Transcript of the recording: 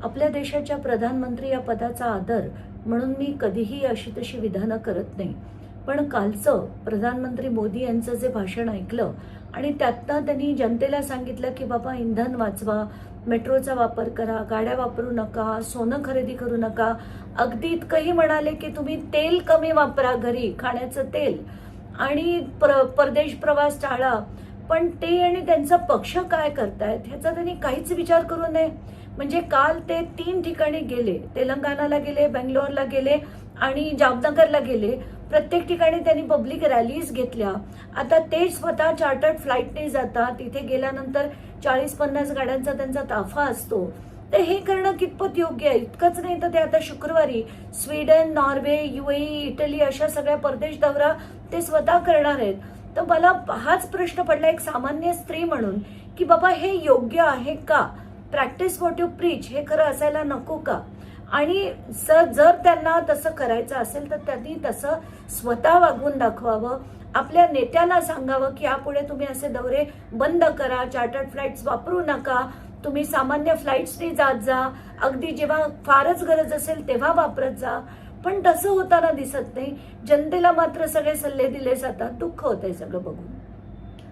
आपल्या देशाच्या प्रधानमंत्री या पदाचा आदर म्हणून मी कधीही अशी तशी विधानं करत नाही. पण कालचं प्रधानमंत्री मोदी यांचं जे भाषण ऐकलं आणि त्यातनं त्यांनी जनतेला सांगितलं की बाबा इंधन वाचवा, मेट्रोचा वापर करा, गाड्या वापरू नका, सोनं खरेदी करू नका, अगदी इतकंही म्हणाले की तुम्ही तेल कमी वापरा घरी, खाण्याचं तेल, आणि परदेश प्रवास टाळा. पण ते आणि त्यांचा पक्ष काय करतायत ह्याचा त्यांनी काहीच विचार करू नये. म्हणजे काल ते 3 ठिकाणी गेले, तेलंगणाला गेले, बेंगलोरला गेले आणि जामनगरला गेले. प्रत्येक ठिकाणी त्यांनी पब्लिक रॅलीज घेतल्या. आता ते स्वतः चार्टर्ड फ्लाईटने जातात, तिथे गेल्यानंतर 40-50 गाड्यांचा त्यांचा ताफा असतो. तर हे करणं कितपत योग्य आहे? इतकंच नाही तर ते आता शुक्रवारी स्वीडन, नॉर्वे, UAE, इटली अशा सगळ्या परदेश दौरा ते स्वतः करणार आहेत. तर मला हाच प्रश्न पडला एक सामान्य स्त्री म्हणून की बाबा हे योग्य आहे का? प्रॅक्टिस व्हॉट यू प्रीच हे खरं असायला नको का? आणि जर त्यांना तसं करायचं असेल तर त्यांनी तसं स्वतः वागवून दाखवावं. आपल्या नेत्यांना सांगावं की यापुढे तुम्ही असे दौरे बंद करा, चार्टर्ड फ्लाईट्स वापरू नका, तुम्ही सामान्य फ्लाईट्सनी जात जा, अगदी जेव्हा फारच गरज असेल तेव्हा वापरत जा. पण तसं होताना दिसत नाही. जनतेला मात्र सगळे सल्ले दिले जातात. दुःख होतंय सगळं बघून.